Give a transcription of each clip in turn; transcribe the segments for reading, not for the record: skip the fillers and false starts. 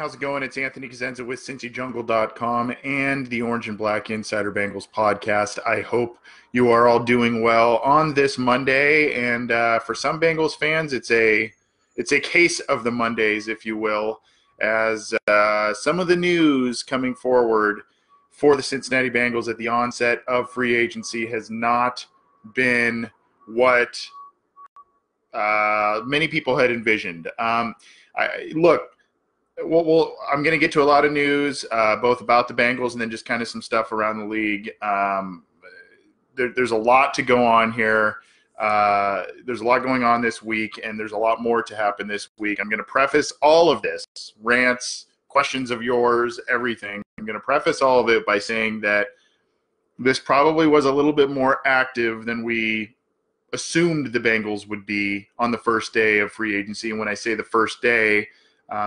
how's it going? It's Anthony Cosenza with CincyJungle.com and the Orange and Black Insider Bengals podcast. I hope you are all doing well on this Monday, and for some Bengals fans, it's a case of the Mondays, if you will, as some of the news coming forward for the Cincinnati Bengals at the onset of free agency has not been what many people had envisioned. I'm going to get to a lot of news, both about the Bengals and then just kind of some stuff around the league. There's a lot to go on here. There's a lot going on this week, and there's a lot more to happen this week. I'm going to preface all of this, rants, questions of yours, everything. I'm going to preface all of it by saying that this probably was a little bit more active than we assumed the Bengals would be on the first day of free agency. And when I say the first day,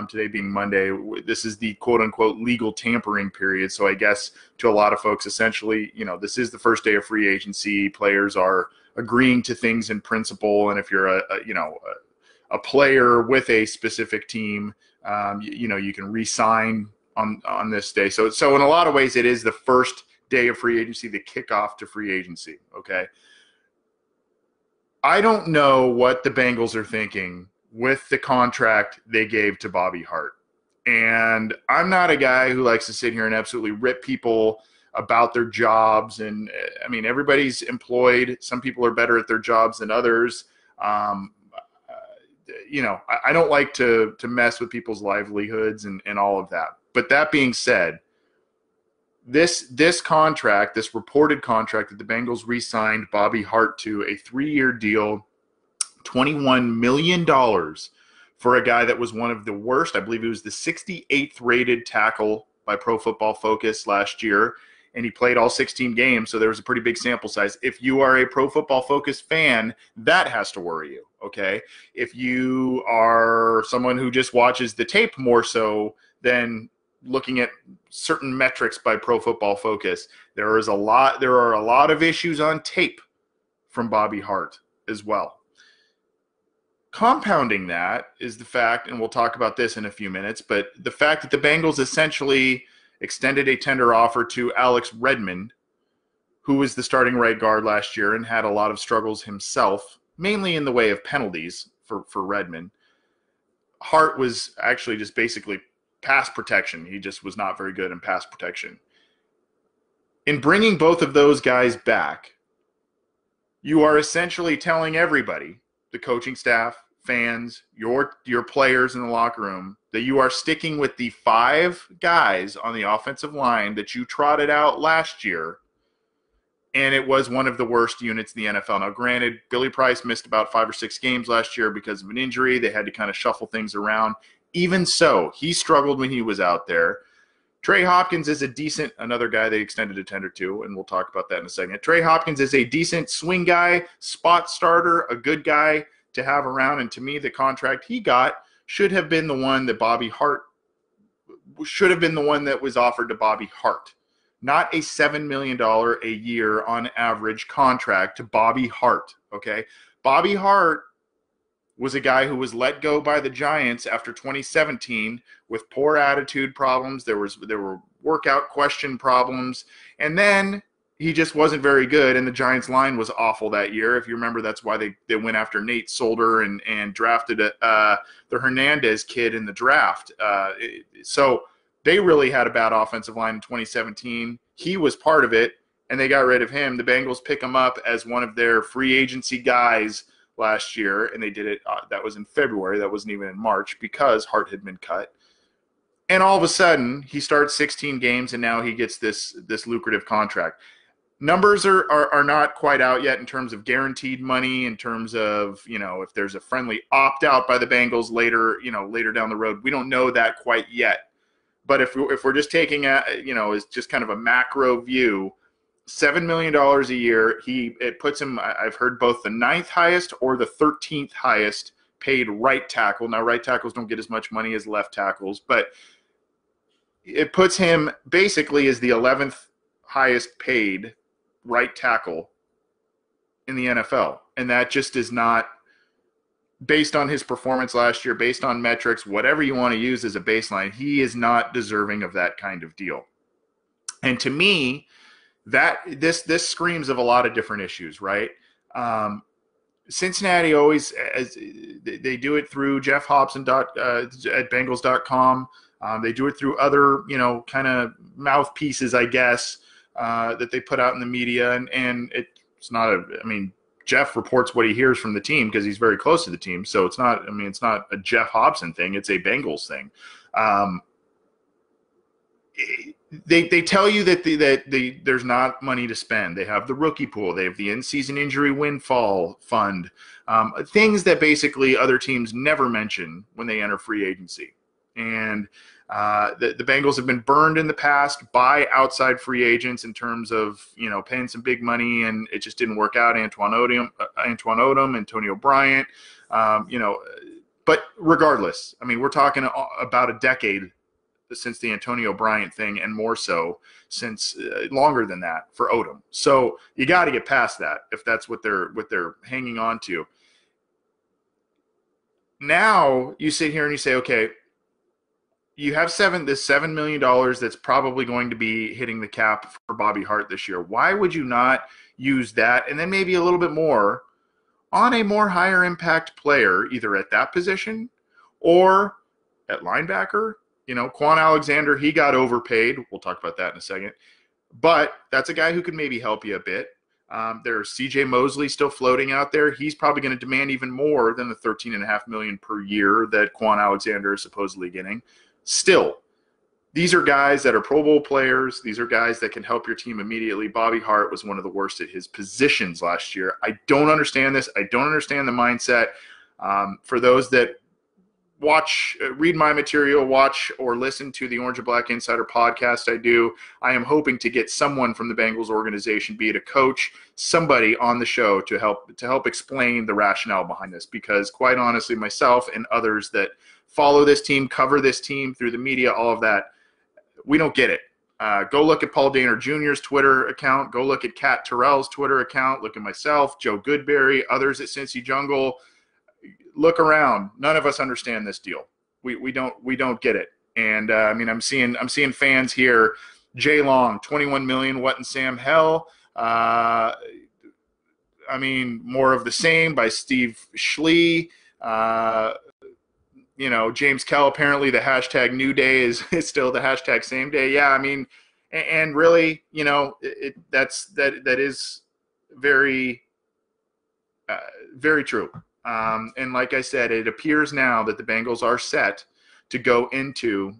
today being Monday, this is the quote-unquote legal tampering period. So I guess to a lot of folks, essentially, this is the first day of free agency. Players are agreeing to things in principle, and if you're a player with a specific team, you can re-sign on this day. So in a lot of ways, it is the first day of free agency, the kickoff to free agency. Okay. I don't know what the Bengals are thinking with the contract they gave to Bobby Hart. And I'm not a guy who likes to sit here and absolutely rip people about their jobs. And I mean, everybody's employed. Some people are better at their jobs than others. I don't like to mess with people's livelihoods and all of that. But that being said, this contract, this reported contract that the Bengals re-signed Bobby Hart to, a 3-year deal, $21 million for a guy that was one of the worst. I believe he was the 68th rated tackle by Pro Football Focus last year, and he played all 16 games, so there was a pretty big sample size. If you are a Pro Football Focus fan, that has to worry you, okay? If you are someone who just watches the tape more so than looking at certain metrics by Pro Football Focus, there are a lot of issues on tape from Bobby Hart as well. Compounding that is the fact, and we'll talk about this in a few minutes, but the fact that the Bengals essentially extended a tender offer to Alex Redmond, who was the starting right guard last year and had a lot of struggles himself, mainly in the way of penalties for Redmond. Hart was actually just basically pass protection. He just was not very good in pass protection. In bringing both of those guys back, you are essentially telling everybody, the coaching staff, fans, your players in the locker room, that you are sticking with the 5 guys on the offensive line that you trotted out last year, and it was one of the worst units in the NFL. Now, granted, Billy Price missed about 5 or 6 games last year because of an injury. They had to kind of shuffle things around. Even so, he struggled when he was out there. Trey Hopkins is another guy they extended a tender to, and we'll talk about that in a second. Trey Hopkins is a decent swing guy, spot starter, a good guy to have around, and to me, the contract he got should have been the one that was offered to Bobby Hart, not a $7 million a year on average contract to Bobby Hart, okay? Bobby Hart was a guy who was let go by the Giants after 2017 with poor attitude problems. There were workout question problems, and then he just wasn't very good, and the Giants line was awful that year. If you remember, that's why they went after Nate Solder and drafted the Hernandez kid in the draft. So they really had a bad offensive line in 2017. He was part of it, and they got rid of him. The Bengals pick him up as one of their free agency guys last year, and they did it. That was in February. That wasn't even in March because Hart had been cut. And all of a sudden, he starts 16 games, and now he gets this lucrative contract. Numbers are not quite out yet in terms of guaranteed money, in terms of, if there's a friendly opt-out by the Bengals later down the road. We don't know that quite yet. But if we're just taking as just kind of a macro view, $7 million a year, it puts him, I've heard, both the 9th highest or the 13th highest paid right tackle. Now, right tackles don't get as much money as left tackles, but it puts him basically as the 11th highest paid right tackle in the NFL. And that just is not based on his performance last year, based on metrics, whatever you want to use as a baseline, he is not deserving of that kind of deal. And to me, that this screams of a lot of different issues, right? Cincinnati always, as they do it through Jeff Hobson at Bengals.com. They do it through other, kind of mouthpieces, I guess, that they put out in the media. And it's not Jeff reports what he hears from the team because he's very close to the team. So it's not a Jeff Hobson thing. It's a Bengals thing. They tell you that there's not money to spend. They have the rookie pool. They have the in-season injury windfall fund, things that basically other teams never mention when they enter free agency. And the Bengals have been burned in the past by outside free agents in terms of paying some big money, and it just didn't work out. Antoine Odom, Antonio Bryant, But regardless, we're talking about a decade since the Antonio Bryant thing, and more so since longer than that for Odom. So you got to get past that if that's what they're hanging on to. Now you sit here and you say, okay, you have $7 million that's probably going to be hitting the cap for Bobby Hart this year. Why would you not use that and then maybe a little bit more on a more higher impact player, either at that position or at linebacker? Quan Alexander, he got overpaid. We'll talk about that in a second. But that's a guy who could maybe help you a bit. There's C.J. Mosley still floating out there. He's probably going to demand even more than the $13.5 million per year that Quan Alexander is supposedly getting. Still, these are guys that are Pro Bowl players. These are guys that can help your team immediately. Bobby Hart was one of the worst at his positions last year. I don't understand this. I don't understand the mindset. For those that read my material, watch or listen to the Orange and Black Insider podcast I am hoping to get someone from the Bengals organization, be it a coach, somebody on the show to help explain the rationale behind this, because quite honestly, myself and others that follow this team, cover this team through the media, all of that, we don't get it. Go look at Paul Dehner Jr.'s Twitter account. Go look at Kat Terrell's Twitter account. Look at myself, Joe Goodberry, others at Cincy Jungle. Look around. None of us understand this deal. We don't get it. And I'm seeing fans here. Jay Long, $21 million. What in Sam Hell? More of the same by Steve Schlee. James Kell, apparently the hashtag new day is still the hashtag same day. Yeah, and really, that is very, very true. And like I said, it appears now that the Bengals are set to go into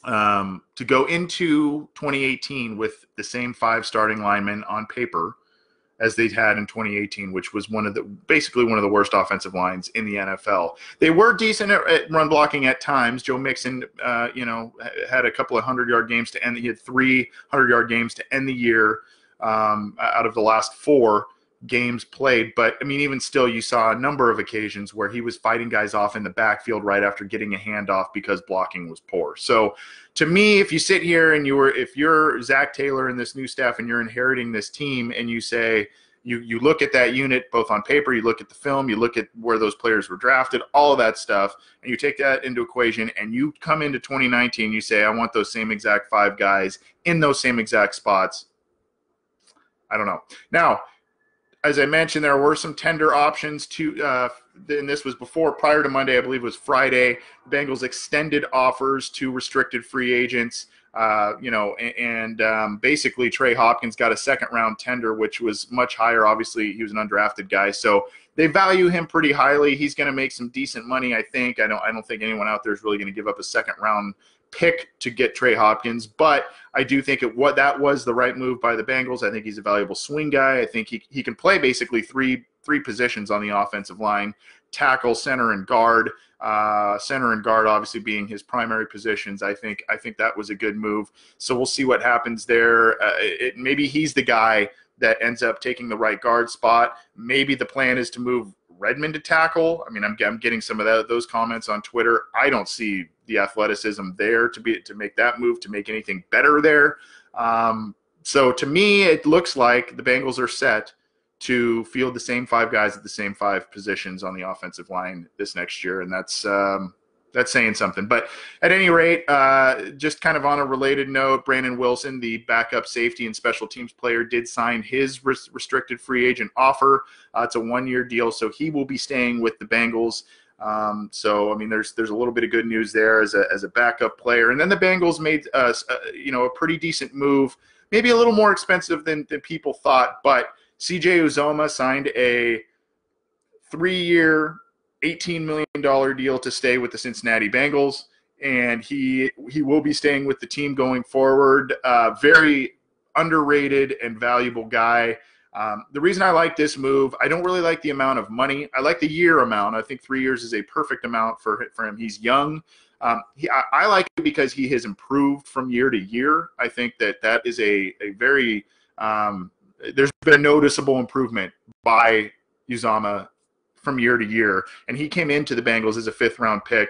2018 with the same 5 starting linemen on paper as they had in 2018, which was basically one of the worst offensive lines in the NFL. They were decent at run blocking at times. Joe Mixon, had a couple of 100-yard games to end. He had 3 100-yard games to end the year out of the last 4 games played. But even still, you saw a number of occasions where he was fighting guys off in the backfield right after getting a handoff because blocking was poor. So to me, if you sit here and if you're Zach Taylor and this new staff and you're inheriting this team and you say, you look at that unit both on paper, you look at the film, you look at where those players were drafted, all of that stuff, and you take that into equation and you come into 2019, you say, I want those same exact 5 guys in those same exact spots. I don't know. Now, as I mentioned, there were some tender options and this was prior to Monday, I believe it was Friday. The Bengals extended offers to restricted free agents, basically Trey Hopkins got a second-round tender, which was much higher. Obviously, he was an undrafted guy, so they value him pretty highly. He's going to make some decent money, I think. I don't think anyone out there is really going to give up a second-round pick to get Trey Hopkins, but I do think that was the right move by the Bengals. I think he's a valuable swing guy. I think he can play basically three positions on the offensive line: tackle, center, and guard. Center and guard obviously being his primary positions. I think that was a good move. So we'll see what happens there. Maybe he's the guy that ends up taking the right guard spot. Maybe the plan is to move Redmond to tackle. I'm getting some of those comments on Twitter. I don't see the athleticism there to make that move, to make anything better there. So to me, it looks like the Bengals are set to field the same 5 guys at the same 5 positions on the offensive line this next year, and that's saying something. But at any rate, just kind of on a related note, Brandon Wilson, the backup safety and special teams player, did sign his restricted free agent offer. It's a 1-year deal, so he will be staying with the Bengals. So, I mean, there's a little bit of good news there as a backup player. And then the Bengals made a pretty decent move, maybe a little more expensive than people thought, but CJ Uzomah signed a 3-year, $18 million deal to stay with the Cincinnati Bengals, and he will be staying with the team going forward. Very underrated and valuable guy. The reason I like this move, I don't really like the amount of money. I like the year amount. I think 3 years is a perfect amount for him. He's young. I like it because he has improved from year to year. I think that is a very there's been a noticeable improvement by Uzomah from year to year, and he came into the Bengals as a 5th-round pick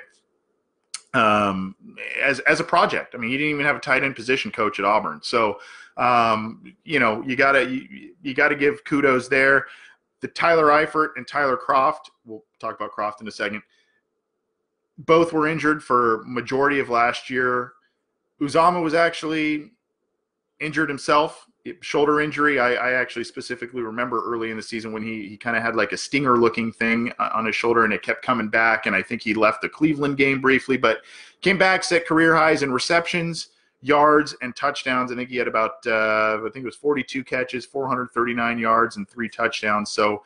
as a project. I mean, he didn't even have a tight end position coach at Auburn. So, you gotta give kudos there. The Tyler Eifert and Tyler Kroft, we'll talk about Kroft in a second, both were injured for majority of last year. Uzomah was actually injured himself, shoulder injury. I actually specifically remember early in the season when he kind of had like a stinger-looking thing on his shoulder, and it kept coming back, and I think he left the Cleveland game briefly, but came back, set career highs in receptions, yards, and touchdowns. I think he had about, I think it was 42 catches, 439 yards, and 3 touchdowns. So,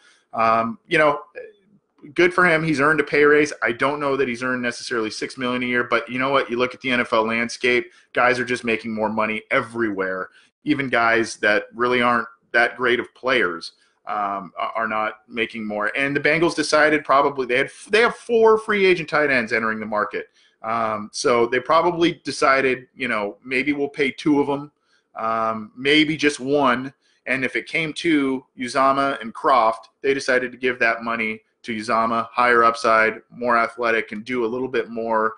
good for him. He's earned a pay raise. I don't know that he's earned necessarily $6 million a year, but you know what? You look at the NFL landscape, guys are just making more money everywhere. Even guys that really aren't that great of players are not making more. And the Bengals decided probably they have 4 free agent tight ends entering the market. So they probably decided, maybe we'll pay 2 of them, maybe just 1. And if it came to Uzomah and Kroft, they decided to give that money to Uzomah, higher upside, more athletic, and do a little bit more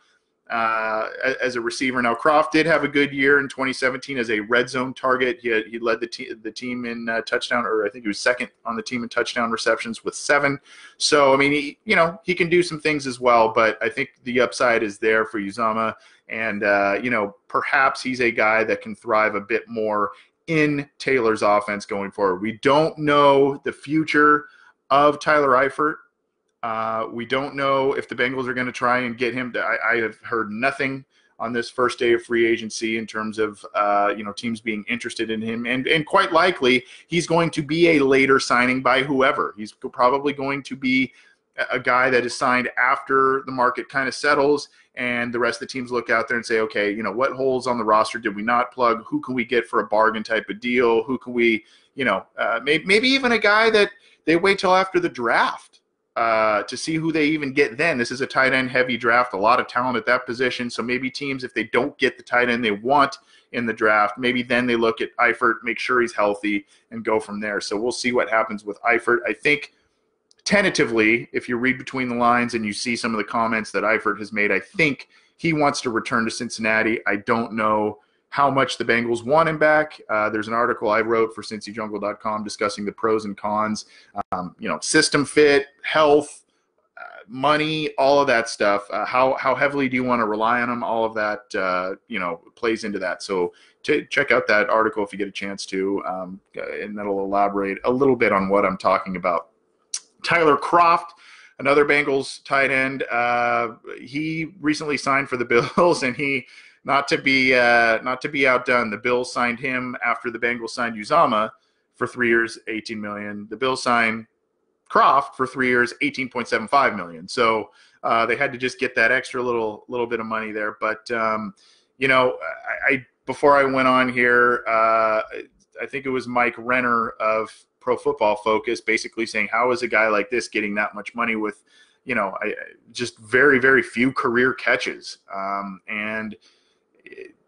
as a receiver. Now, Kroft did have a good year in 2017 as a red zone target. He led the team in touchdown, or I think he was second on the team in touchdown receptions with 7. So, I mean, he can do some things as well, but I think the upside is there for Uzomah, and, perhaps he's a guy that can thrive a bit more in Taylor's offense going forward. We don't know the future of Tyler Eifert. We don't know if the Bengals are going to try and get him. I have heard nothing on this first day of free agency in terms of teams being interested in him, and quite likely he's going to be a later signing by whoever. He's probably going to be a guy that is signed after the market kind of settles and the rest of the teams look out there and say, okay, what holes on the roster did we not plug? Who can we get for a bargain type of deal? Who can we, maybe even a guy that they wait till after the draft to see who they even get then. This is a tight end heavy draft, a lot of talent at that position. So maybe teams, if they don't get the tight end they want in the draft, maybe then they look at Eifert, make sure he's healthy, and go from there. So we'll see what happens with Eifert. I think tentatively, if you read between the lines and you see some of the comments that Eifert has made, I think he wants to return to Cincinnati. I don't know how much the Bengals want him back. There's an article I wrote for CincyJungle.com discussing the pros and cons, system fit, health, money, all of that stuff. How heavily do you want to rely on him? All of that, plays into that. So check out that article if you get a chance to, and that'll elaborate a little bit on what I'm talking about. Tyler Kroft, another Bengals tight end. He recently signed for the Bills, and he, not to be outdone, the Bills signed him after the Bengals signed Uzomah for 3 years, $18 million. The Bills signed Kroft for 3 years, $18.75 million. So they had to just get that extra little bit of money there. But I before I went on here, I think it was Mike Renner of Pro Football Focus basically saying, how is a guy like this getting that much money with, just very, very few career catches? And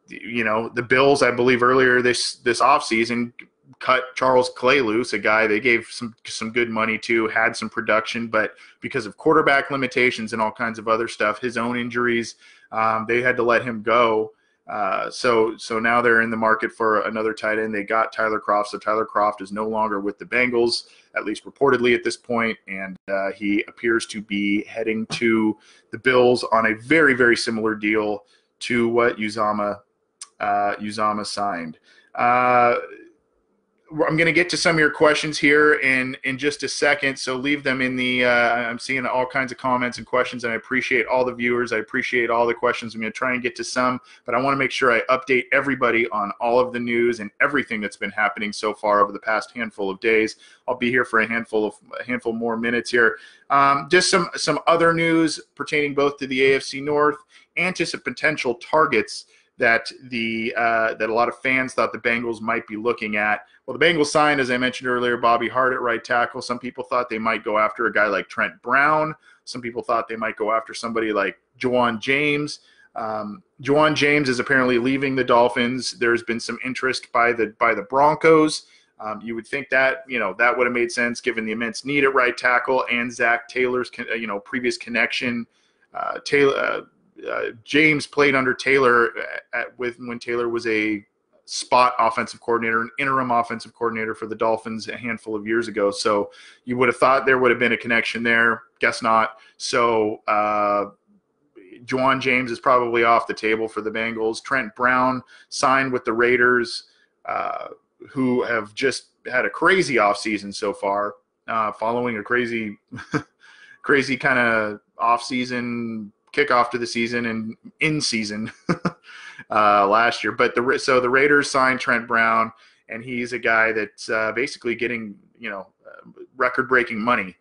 the Bills, I believe earlier this offseason, cut Charles Clay loose, a guy they gave some good money to, had some production, but because of quarterback limitations and all kinds of other stuff, his own injuries, they had to let him go. So now they're in the market for another tight end. They got Tyler Kroft, so Tyler Kroft is no longer with the Bengals, at least reportedly at this point, and he appears to be heading to the Bills on a very, very similar deal to what Uzomah signed. I'm going to get to some of your questions here in just a second, so leave them in the I'm seeing all kinds of comments and questions, and I appreciate all the viewers. I appreciate all the questions. I'm going to try and get to some, but I want to make sure I update everybody on all of the news and everything that's been happening so far over the past handful of days. I'll be here for a handful more minutes here. Just some other news pertaining both to the AFC North and to some potential targets that a lot of fans thought the Bengals might be looking at. Well, the Bengals signed, as I mentioned earlier, Bobby Hart at right tackle. Some people thought they might go after a guy like Trent Brown. Some people thought they might go after somebody like Juwan James. Juwan James is apparently leaving the Dolphins. There's been some interest by the Broncos. You would think that that would have made sense given the immense need at right tackle and Zach Taylor's previous connection. James played under Taylor when Taylor was a spot offensive coordinator, an interim offensive coordinator for the Dolphins a handful of years ago. So you would have thought there would have been a connection there. Guess not. So Juwan James is probably off the table for the Bengals. Trent Brown signed with the Raiders, who have just had a crazy offseason so far, following a crazy kind of offseason kickoff to the season and in season last year. But the Raiders signed Trent Brown, and he's a guy that's basically getting record-breaking money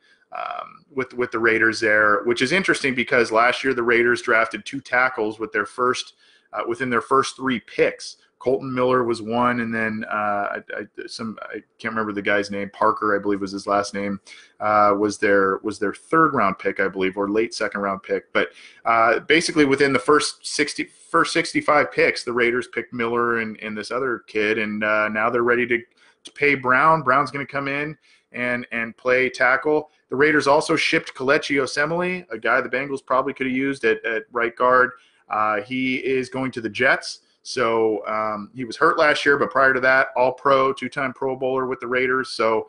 with the Raiders there, which is interesting because last year the Raiders drafted 2 tackles with within their first 3 picks. Colton Miller was one, and then I can't remember the guy's name. Parker, I believe, was his last name. Was their 3rd round pick, I believe, or late 2nd round pick. But basically, within the first 65 picks, the Raiders picked Miller and this other kid, and now they're ready to pay Brown. Brown's going to come in and play tackle. The Raiders also shipped Kelechi Osemele, a guy the Bengals probably could have used at right guard. He is going to the Jets. So he was hurt last year, but prior to that, All-Pro, 2-time Pro Bowler with the Raiders. So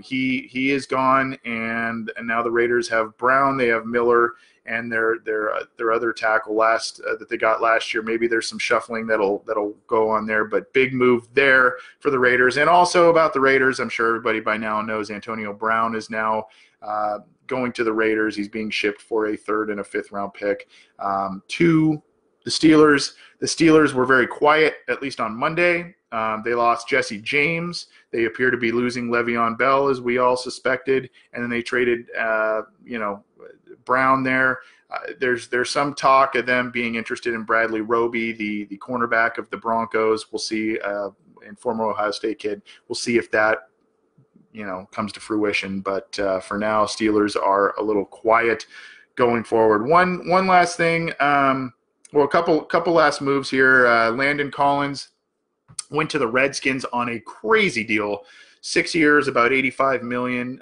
he is gone, and now the Raiders have Brown, they have Miller, and their other tackle that they got last year. Maybe there's some shuffling that'll go on there, but big move there for the Raiders. And also about the Raiders, I'm sure everybody by now knows Antonio Brown is now going to the Raiders. He's being shipped for a 3rd and a 5th round pick to the Steelers. The Steelers were very quiet, at least on Monday. They lost Jesse James. They appear to be losing Le'Veon Bell, as we all suspected. And then they traded, Brown there. There's some talk of them being interested in Bradley Roby, the cornerback of the Broncos. We'll see, and former Ohio State kid. We'll see if that comes to fruition. But for now, Steelers are a little quiet going forward. One last thing. Well, a couple last moves here. Landon Collins went to the Redskins on a crazy deal, 6 years, about $85 million,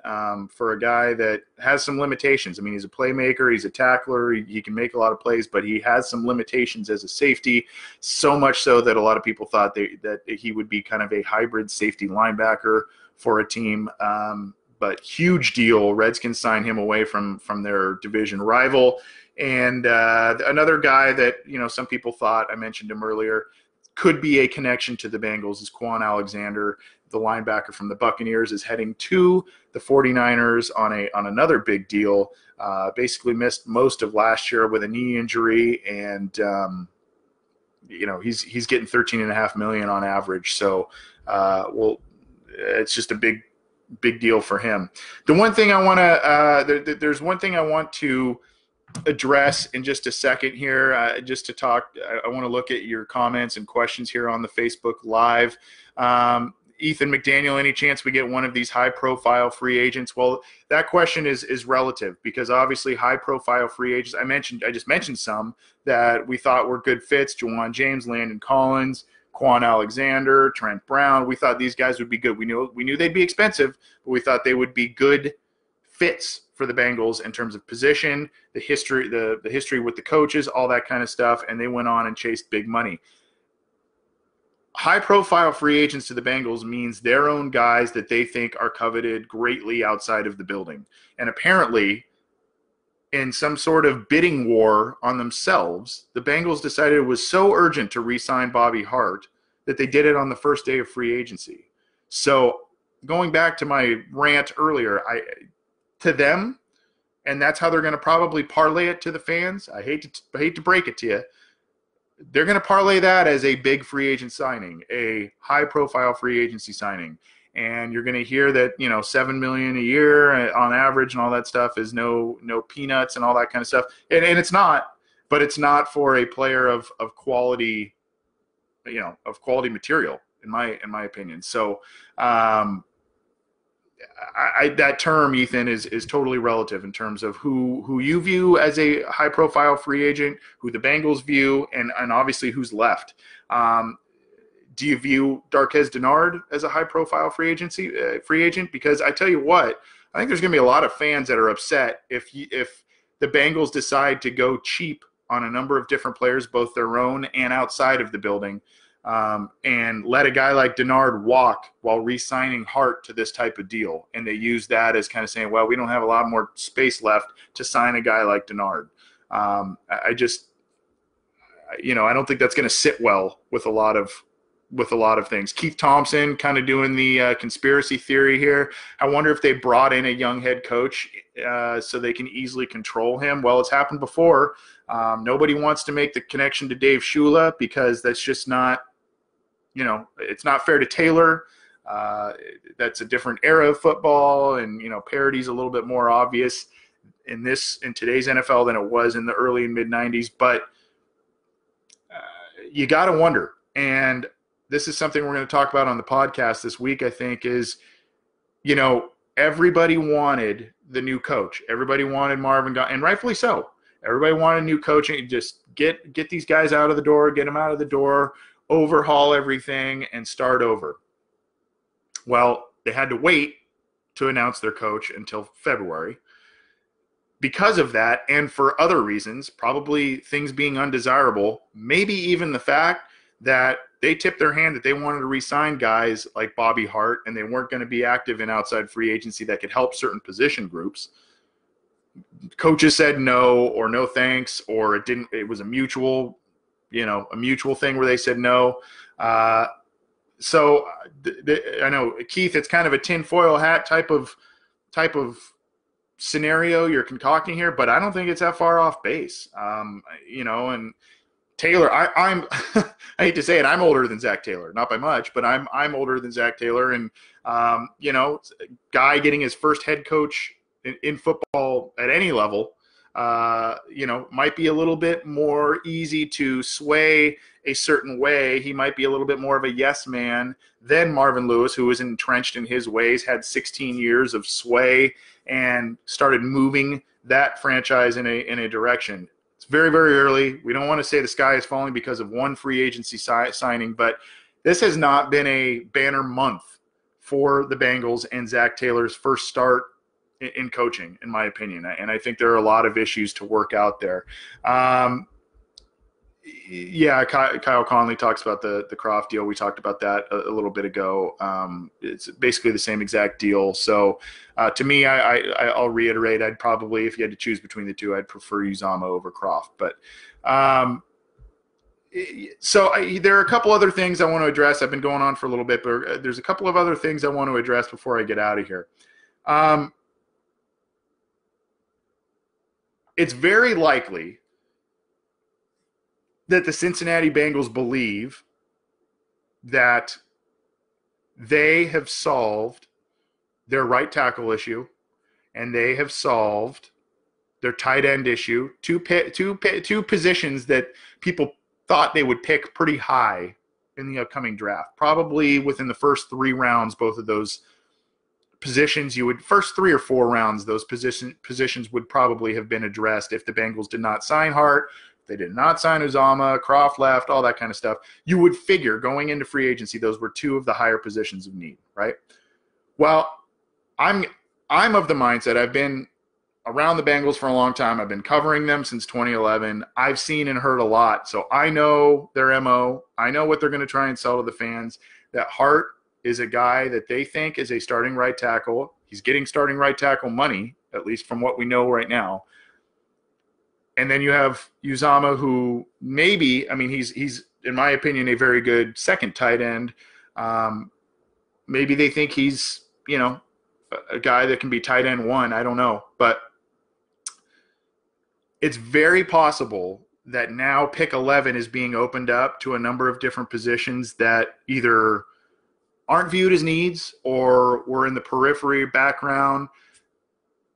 for a guy that has some limitations. I mean, he's a playmaker, he's a tackler, he can make a lot of plays, but he has some limitations as a safety. So much so that a lot of people thought that he would be kind of a hybrid safety linebacker for a team. But huge deal. Redskins signed him away from their division rival. And another guy that, some people thought, I mentioned him earlier, could be a connection to the Bengals is Quan Alexander, the linebacker from the Buccaneers, is heading to the 49ers on another big deal. Basically missed most of last year with a knee injury, and he's getting $13.5 million on average. So, it's just a big deal for him. The one thing I want to there's one thing I want to address in just a second here, just to talk. I want to look at your comments and questions here on the Facebook Live. Ethan McDaniel, any chance we get one of these high-profile free agents? Well, that question is relative, because obviously high-profile free agents, I just mentioned some that we thought were good fits: Juwan James, Landon Collins, Quan Alexander, Trent Brown. We thought these guys would be good. We knew they'd be expensive, but we thought they would be good fits for the Bengals in terms of position, the history with the coaches, all that kind of stuff, and they went on and chased big money. high-profile free agents to the Bengals means their own guys that they think are coveted greatly outside of the building. And apparently, in some sort of bidding war on themselves, the Bengals decided it was so urgent to re-sign Bobby Hart that they did it on the first day of free agency. So going back to my rant earlier, to them, and that's how they're going to probably parlay it to the fans. I hate to break it to you. They're going to parlay that as a big free agent signing, a high-profile free agency signing. And you're going to hear that, $7 million a year on average and all that stuff is no peanuts and all that kind of stuff. And it's not, but it's not for a player of quality, of quality material, in my opinion. So that term, Ethan, is totally relative in terms of who you view as a high-profile free agent, who the Bengals view, and obviously who's left. Do you view Darqueze Dennard as a high-profile free agent? Because I tell you what, I think there's going to be a lot of fans that are upset if the Bengals decide to go cheap on a number of different players, both their own and outside of the building, and let a guy like Dennard walk while re-signing Hart to this type of deal. And they use that as kind of saying, well, we don't have a lot more space left to sign a guy like Dennard. I don't think that's going to sit well with a lot of things. Keith Thompson kind of doing the conspiracy theory here. I wonder if they brought in a young head coach so they can easily control him. Well, it's happened before. Nobody wants to make the connection to Dave Shula because that's just not, it's not fair to Taylor. That's a different era of football, and parity's a little bit more obvious in today's NFL than it was in the early and mid 90s. But you got to wonder, and this is something we're going to talk about on the podcast this week, I think, is, everybody wanted the new coach. Everybody wanted Marvin, and rightfully so. Everybody wanted new coaching. Just get these guys out of the door, get them out of the door, overhaul everything, and start over. Well, they had to wait to announce their coach until February. Because of that, and for other reasons, probably things being undesirable, maybe even the fact that they tipped their hand that they wanted to re-sign guys like Bobby Hart, and they weren't going to be active in outside free agency that could help certain position groups. Coaches said no, or no thanks, or it was a mutual thing where they said no. So I know, Keith, it's kind of a tinfoil hat type of scenario you're concocting here, but I don't think it's that far off base. And Taylor, I'm I hate to say it, I'm older than Zach Taylor, not by much, but I'm older than Zach Taylor, and guy getting his first head coach in football at any level, might be a little bit more easy to sway a certain way. He might be a little bit more of a yes man than Marvin Lewis, who was entrenched in his ways, had 16 years of sway, and started moving that franchise in a direction. It's very, very early. We don't want to say the sky is falling because of one free agency signing, but this has not been a banner month for the Bengals and Zach Taylor's first start in coaching, in my opinion. And I think there are a lot of issues to work out there. Kyle Conley talks about the Kroft deal. We talked about that a little bit ago. It's basically the same exact deal. So to me, I'll reiterate, I'd probably, if you had to choose between the two, I'd prefer Uzomah over Kroft. But there are a couple other things I want to address. I've been going on for a little bit, but there's a couple of other things I want to address before I get out of here. It's very likely that the Cincinnati Bengals believe that they have solved their right tackle issue, and they have solved their tight end issue, two positions that people thought they would pick pretty high in the upcoming draft. Probably within the first 3 rounds, both of those positions, first 3 or 4 rounds, those positions would probably have been addressed if the Bengals did not sign Hart, they did not sign Uzomah, Kroft left, all that kind of stuff. You would figure going into free agency, those were 2 of the higher positions of need, right? Well, I'm of the mindset, I've been around the Bengals for a long time. I've been covering them since 2011. I've seen and heard a lot. So I know their MO. I know what they're going to try and sell to the fans. That Hart is a guy that they think is a starting right tackle. He's getting starting right tackle money, at least from what we know right now. And then you have Uzomah, who maybe, I mean, he's in my opinion, a very good second tight end. Maybe they think he's, a guy that can be tight end one. I don't know. But it's very possible that now pick 11 is being opened up to a number of different positions that either aren't viewed as needs or were in the periphery background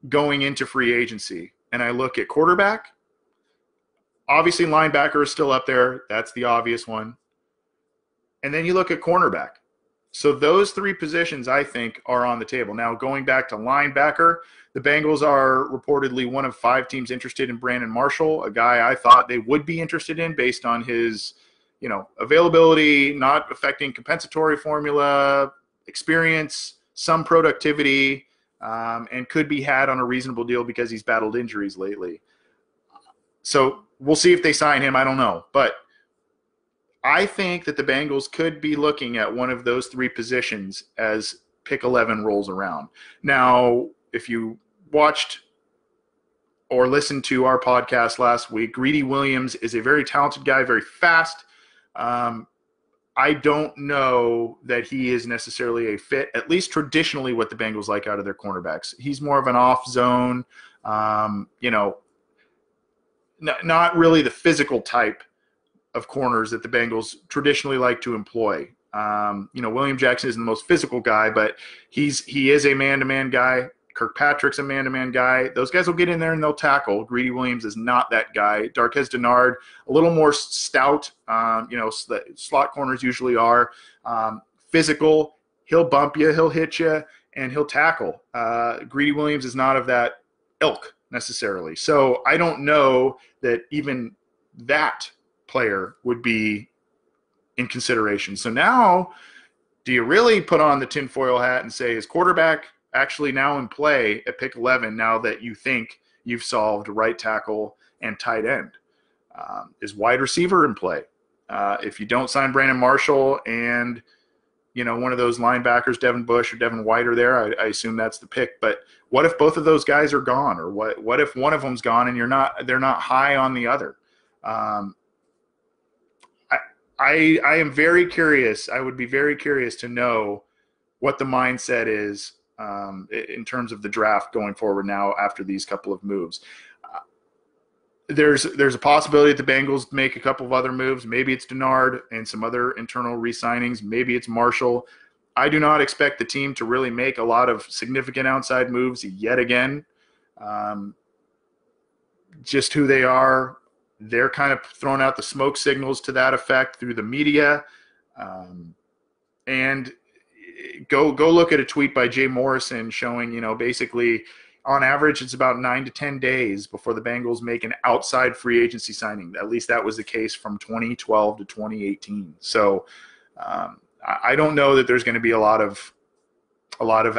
going into free agency. And I look at quarterback. Obviously, linebacker is still up there. That's the obvious one. And then you look at cornerback. So those three positions, I think, are on the table. Now, going back to linebacker, the Bengals are reportedly one of 5 teams interested in Brandon Marshall, a guy I thought they would be interested in based on his, availability, not affecting compensatory formula, experience, some productivity, and could be had on a reasonable deal because he's battled injuries lately. So we'll see if they sign him. I don't know. But I think that the Bengals could be looking at one of those 3 positions as pick 11 rolls around. Now, if you watched or listened to our podcast last week, Greedy Williams is a very talented guy, very fast. I don't know that he is necessarily a fit, at least traditionally what the Bengals like out of their cornerbacks. He's more of an off zone, not really the physical type of corners that the Bengals traditionally like to employ. William Jackson isn't the most physical guy, but he is a man-to-man guy. Kirkpatrick's a man-to-man guy. Those guys will get in there and they'll tackle. Greedy Williams is not that guy. Darqueze Dennard, a little more stout, slot corners usually are. Physical, he'll bump you, he'll hit you, and he'll tackle. Greedy Williams is not of that ilk necessarily. So I don't know that even that player would be in consideration. So now, do you really put on the tinfoil hat and say, is quarterback actually now in play at pick 11 now that you think you've solved right tackle and tight end? Is wide receiver in play? If you don't sign Brandon Marshall and one of those linebackers, Devin Bush or Devin White are there, I assume that's the pick. But what if both of those guys are gone? Or what if one of them's gone and they're not high on the other? I am very curious. I would be very curious to know what the mindset is in terms of the draft going forward now after these couple of moves. There's a possibility that the Bengals make a couple of other moves. Maybe it's Dennard and some other internal re-signings. Maybe it's Marshall. I do not expect the team to really make a lot of significant outside moves yet again. Just who they are. They're kind of throwing out the smoke signals to that effect through the media. And go look at a tweet by Jay Morrison showing, basically on average it's about 9 to 10 days before the Bengals make an outside free agency signing. At least that was the case from 2012 to 2018. So I don't know that there's going to be a lot of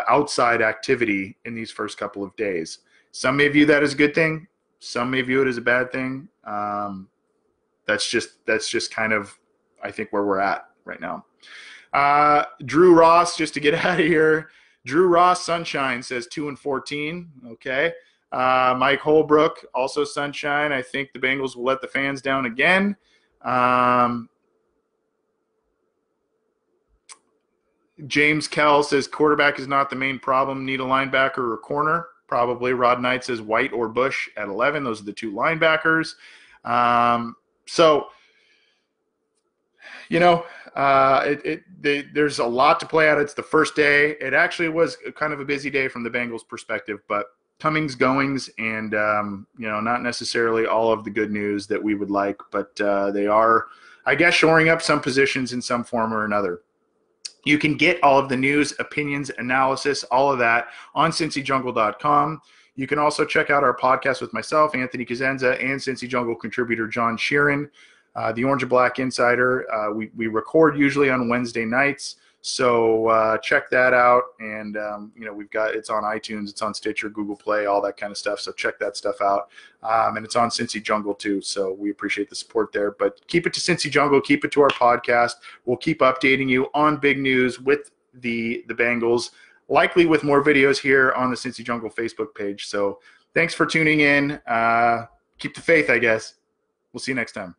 outside activity in these first couple of days. Some may view that as a good thing. Some may view it as a bad thing. That's just kind of, I think, where we're at right now. Drew Ross, just to get out of here. Drew Ross, Sunshine, says 2-14. Okay. Mike Holbrook, also Sunshine. I think the Bengals will let the fans down again. James Kell says quarterback is not the main problem. Need a linebacker or corner. Probably. Rod Knight says White or Bush at 11. Those are the 2 linebackers. There's a lot to play out. It's the first day. It actually was kind of a busy day from the Bengals perspective, but comings, goings, and, not necessarily all of the good news that we would like, but they are, I guess, shoring up some positions in some form or another. You can get all of the news, opinions, analysis, all of that on CincyJungle.com. You can also check out our podcast with myself, Anthony Cosenza, and Cincy Jungle contributor John Sheeran, the Orange and Black Insider. We record usually on Wednesday nights, So check that out. And, you know, it's on iTunes, it's on Stitcher, Google Play, all that kind of stuff. So check that stuff out. And it's on Cincy Jungle too. So we appreciate the support there. But keep it to Cincy Jungle. Keep it to our podcast. We'll keep updating you on big news with the Bengals, likely with more videos here on the Cincy Jungle Facebook page. So thanks for tuning in. Keep the faith, I guess. We'll see you next time.